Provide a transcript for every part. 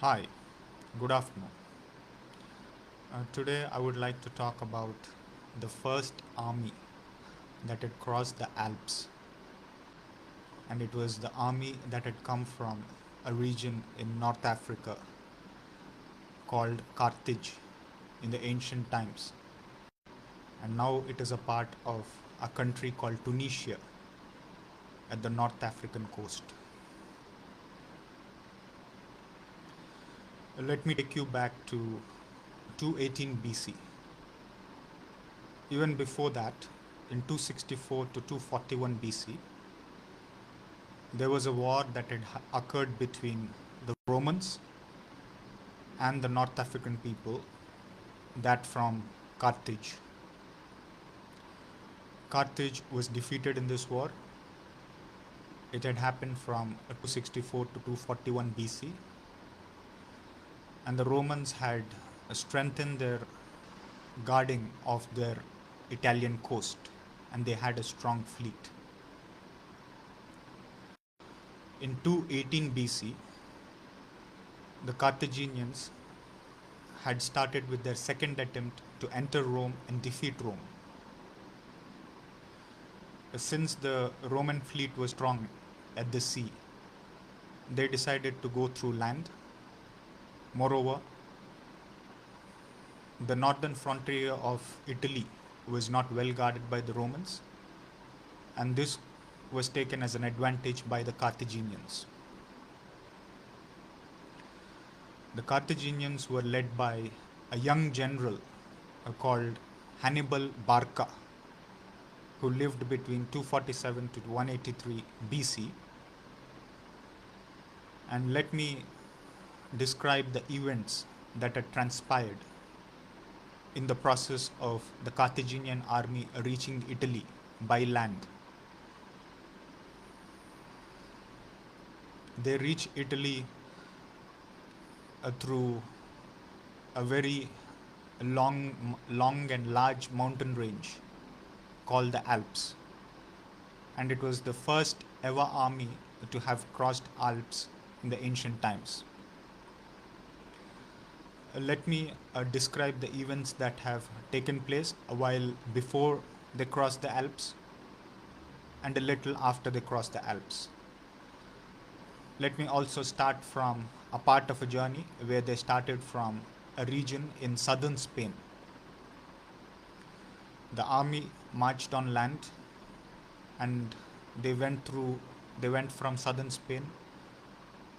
Hi, good afternoon. Today I would like to talk about the first army that had crossed the Alps, and it was the army that had come from a region in North Africa called Carthage in the ancient times, and now it is a part of a country called Tunisia at the North African coast. Let me take you back to 218 BC. Even before that, in 264 to 241 BC, there was a war that had occurred between the Romans and the North African people, that from Carthage. Carthage was defeated in this war. It had happened from 264 to 241 BC, and the Romans had strengthened their guarding of their Italian coast, and they had a strong fleet. In 218 BC, the Carthaginians had started with their second attempt to enter Rome and defeat Rome. Since the Roman fleet was strong at the sea, they decided to go through land. Moreover, the northern frontier of Italy was not well guarded by the Romans, and this was taken as an advantage by the Carthaginians. The Carthaginians were led by a young general called Hannibal Barca, who lived between 247 to 183 BC. And let me describe the events that had transpired in the process of the Carthaginian army reaching Italy by land. They reach Italy through a very long and large mountain range called the Alps, and it was the first ever army to have crossed Alps in the ancient times. Let me describe the events that have taken place a while before they crossed the Alps and a little after they crossed the Alps. Let me also start from a part of a journey where they started from a region in southern Spain. The army marched on land, and they went from southern Spain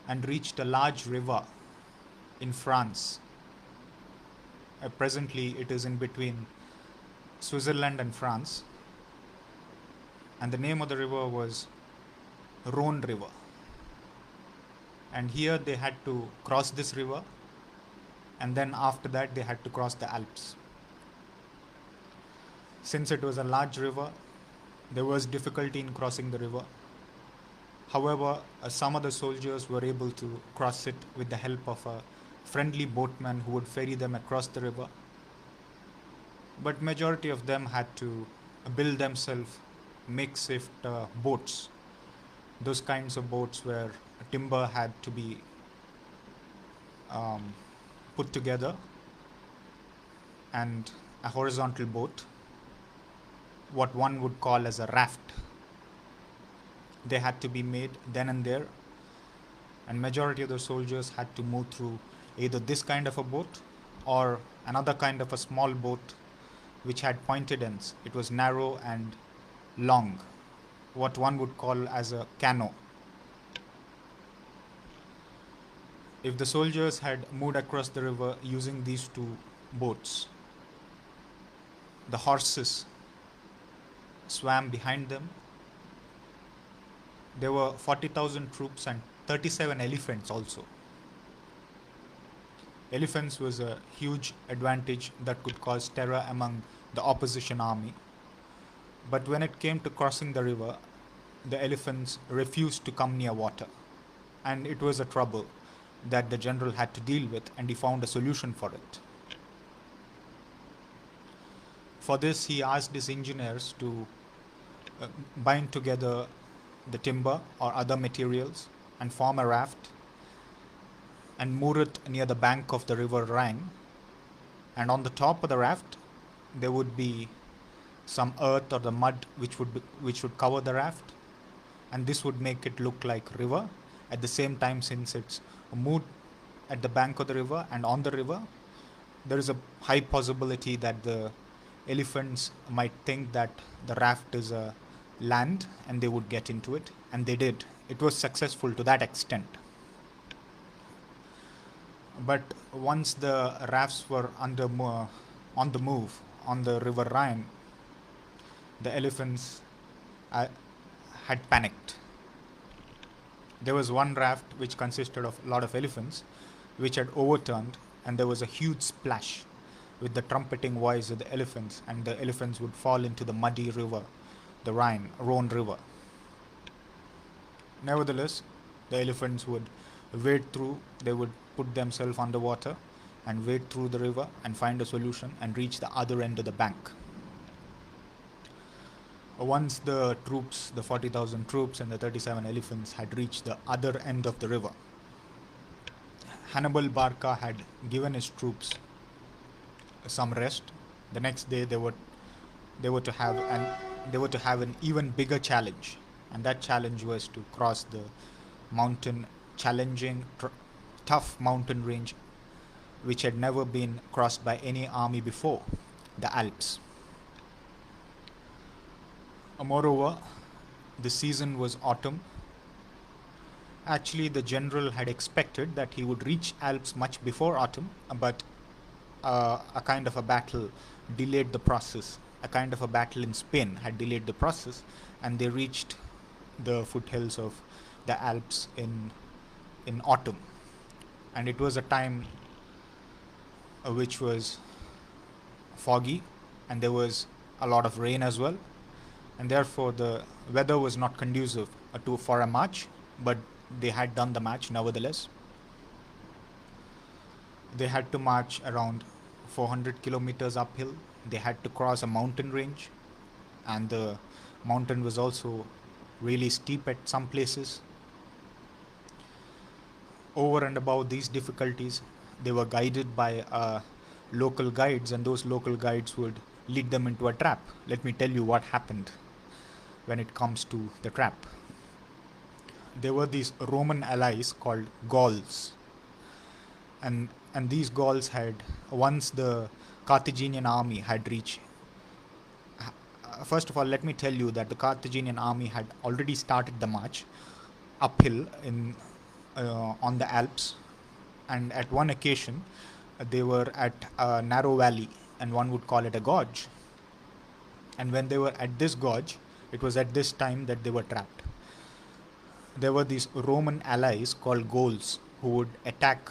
and reached a large river in France. Presently, it is in between Switzerland and France, and the name of the river was Rhone River. And here they had to cross this river, and then after that they had to cross the Alps. Since it was a large river, there was difficulty in crossing the river. However, some of the soldiers were able to cross it with the help of a friendly boatman who would ferry them across the river. But majority of them had to build themselves makeshift boats. Those kinds of boats where timber had to be put together, and a horizontal boat, what one would call as a raft. They had to be made then and there, and majority of the soldiers had to move through either this kind of a boat or another kind of a small boat which had pointed ends. It was narrow and long, what one would call as a canoe. If the soldiers had moved across the river using these two boats, the horses swam behind them. There were 40,000 troops and 37 elephants also. Elephants was a huge advantage that could cause terror among the opposition army. But when it came to crossing the river, the elephants refused to come near water. And it was a trouble that the general had to deal with, and he found a solution for it. For this, he asked his engineers to bind together the timber or other materials and form a raft, and moor it near the bank of the river Rhine. And on the top of the raft, there would be some earth or the mud which would cover the raft, and this would make it look like river. At the same time, since it's moored at the bank of the river and on the river, there is a high possibility that the elephants might think that the raft is a land and they would get into it, and they did. It was successful to that extent. But once the rafts were on the move on the river Rhine, the elephants uh, had panicked. There was one raft which consisted of a lot of elephants which had overturned, and there was a huge splash with the trumpeting voice of the elephants, and the elephants would fall into the muddy river, the Rhone River. Nevertheless, the elephants would wade through, they would put themselves underwater and wade through the river and find a solution and reach the other end of the bank. Once the troops, the 40,000 troops and the 37 elephants had reached the other end of the river, Hannibal Barca had given his troops some rest. The next day they were to have an even bigger challenge, and that challenge was to cross the mountain, challenging, tough mountain range which had never been crossed by any army before, the Alps. Moreover, the season was autumn. Actually, the general had expected that he would reach Alps much before autumn, but a kind of a battle delayed the process. A kind of a battle in Spain had delayed the process, and they reached the foothills of the Alps in autumn. And it was a time which was foggy, and there was a lot of rain as well, and therefore the weather was not conducive for a march, but they had done the march nevertheless. They had to march around 400 kilometers uphill. They had to cross a mountain range, and the mountain was also really steep at some places. Over and above these difficulties, they were guided by local guides, and those local guides would lead them into a trap. Let me tell you what happened when it comes to the trap. There were these Roman allies called Gauls, and these Gauls had, once the Carthaginian army had reached. First of all, let me tell you that the Carthaginian army had already started the march uphill on the Alps, and at one occasion they were at a narrow valley, and one would call it a gorge. And when they were at this gorge, it was at this time that they were trapped. There were these Roman allies called Gauls who would attack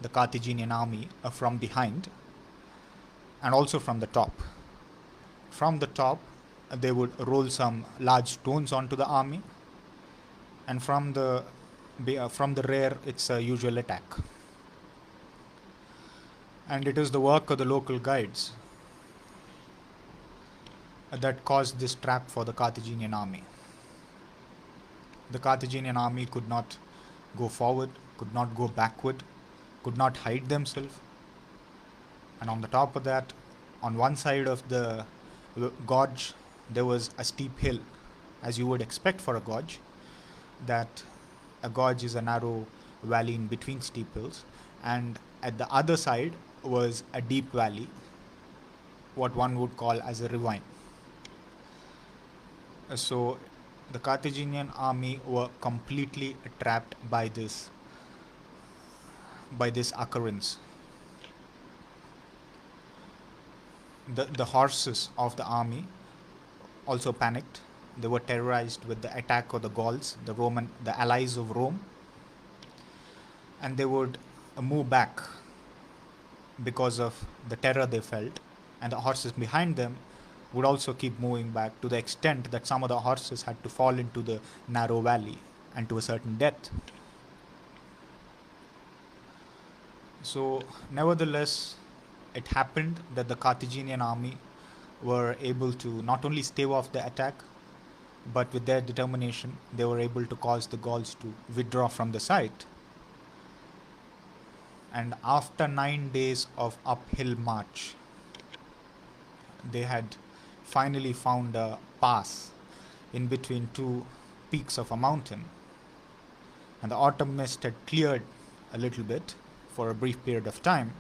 the Carthaginian army from behind and also from the top. From the top, they would roll some large stones onto the army, and from the rear, it's a usual attack. And it is the work of the local guides that caused this trap for the Carthaginian army. The Carthaginian army could not go forward, could not go backward, could not hide themselves. And on the top of that, on one side of the gorge, there was a steep hill, as you would expect for a gorge, that a gorge is a narrow valley in between steep hills, and at the other side was a deep valley, what one would call as a ravine. So the Carthaginian army were completely trapped by this occurrence. The horses of the army also panicked. They were terrorized with the attack of the Gauls, the allies of Rome, and they would move back because of the terror they felt, and the horses behind them would also keep moving back, to the extent that some of the horses had to fall into the narrow valley and to a certain depth. So, nevertheless, it happened that the Carthaginian army were able to not only stave off the attack, but with their determination, they were able to cause the Gauls to withdraw from the site. And after 9 days of uphill march, they had finally found a pass in between two peaks of a mountain. And the autumn mist had cleared a little bit for a brief period of time.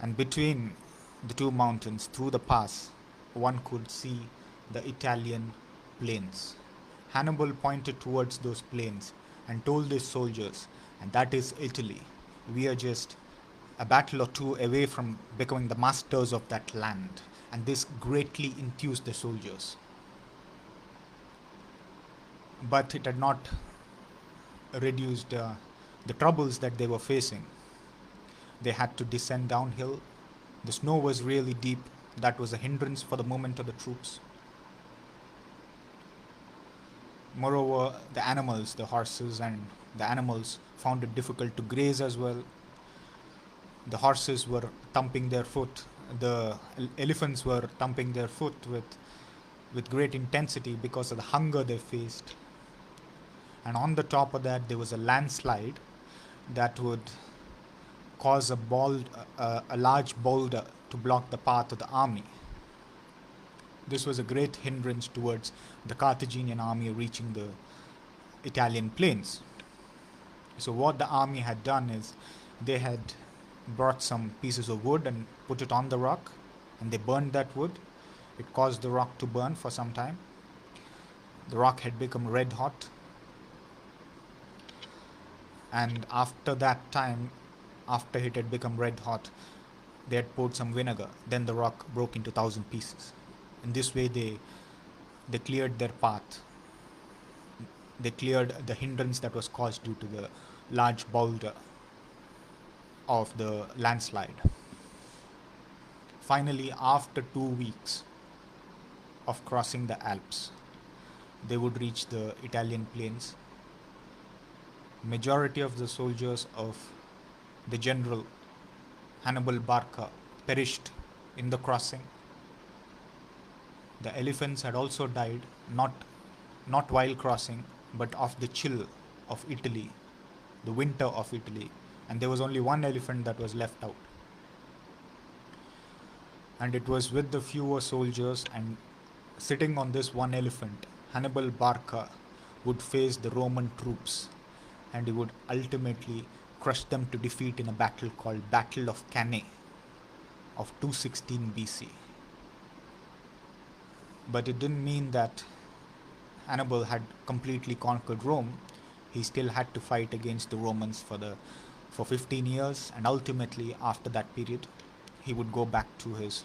And between the two mountains, through the pass, one could see the Italian plains. Hannibal pointed towards those plains and told his soldiers, and that is Italy. We are just a battle or two away from becoming the masters of that land. And this greatly enthused the soldiers. But it had not reduced the troubles that they were facing. They had to descend downhill. The snow was really deep. That was a hindrance for the movement of the troops. Moreover, the animals, the horses and the animals, found it difficult to graze as well. The horses were thumping their foot. The elephants were thumping their foot with great intensity because of the hunger they faced. And on the top of that, there was a landslide that would cause a large boulder to block the path of the army. This was a great hindrance towards the Carthaginian army reaching the Italian plains. So what the army had done is they had brought some pieces of wood and put it on the rock, and they burned that wood. It caused the rock to burn for some time. The rock had become red hot, and after that time, after it had become red hot, they had poured some vinegar. Then the rock broke into 1,000 pieces. In this way, they cleared their path. They cleared the hindrance that was caused due to the large boulder of the landslide. Finally, after 2 weeks of crossing the Alps, they would reach the Italian plains. Majority of the soldiers of the general Hannibal Barca perished in the crossing. The elephants had also died, not while crossing, but of the chill of Italy, the winter of Italy, and there was only one elephant that was left out. And it was with the fewer soldiers and sitting on this one elephant, Hannibal Barca would face the Roman troops, and he would ultimately crush them to defeat in a battle called Battle of Cannae of 216 BC. But it didn't mean that Hannibal had completely conquered Rome. He still had to fight against the Romans for 15 years, and ultimately after that period he would go back to his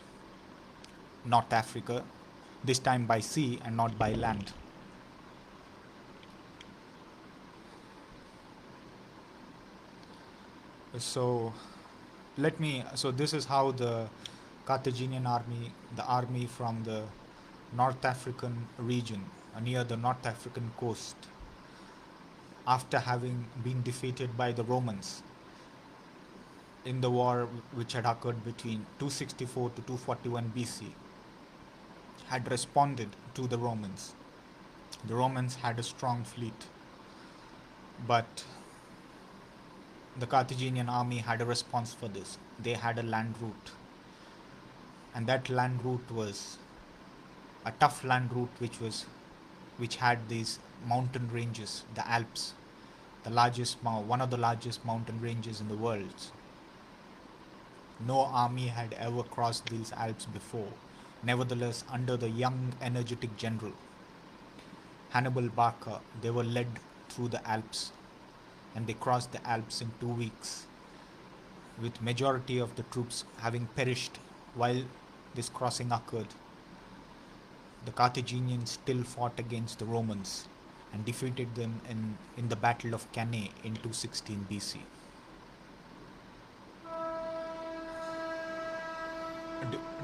North Africa, this time by sea and not by land. So this is how the Carthaginian army, the army from the North African region, near the North African coast, after having been defeated by the Romans in the war which had occurred between 264 to 241 BC, had responded to the Romans. The Romans had a strong fleet, but the Carthaginian army had a response for this. They had a land route, and that land route was a tough land route which had these mountain ranges, the Alps, one of the largest mountain ranges in the world. No army had ever crossed these Alps before. Nevertheless, under the young, energetic general Hannibal Barca, they were led through the Alps, and they crossed the Alps in 2 weeks, with majority of the troops having perished while this crossing occurred. The Carthaginians still fought against the Romans and defeated them in the Battle of Cannae in 216 BC.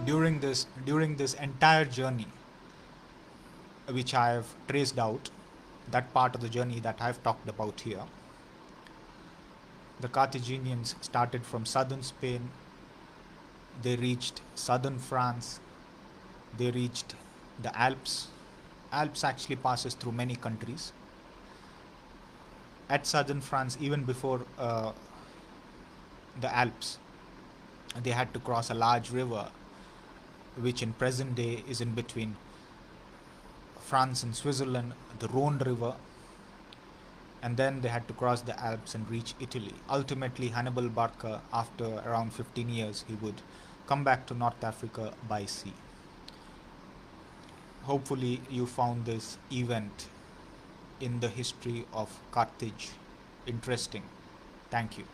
During this entire journey, which I have traced out, that part of the journey that I have talked about here, the Carthaginians started from southern Spain. They reached southern France. They reached the Alps. Alps actually passes through many countries. At southern France, even before the Alps. They had to cross a large river, which in present day is in between France and Switzerland, the Rhone River, and then they had to cross the Alps and reach Italy. Ultimately, Hannibal Barca, after around 15 years, he would come back to North Africa by sea. Hopefully, you found this event in the history of Carthage interesting. Thank you.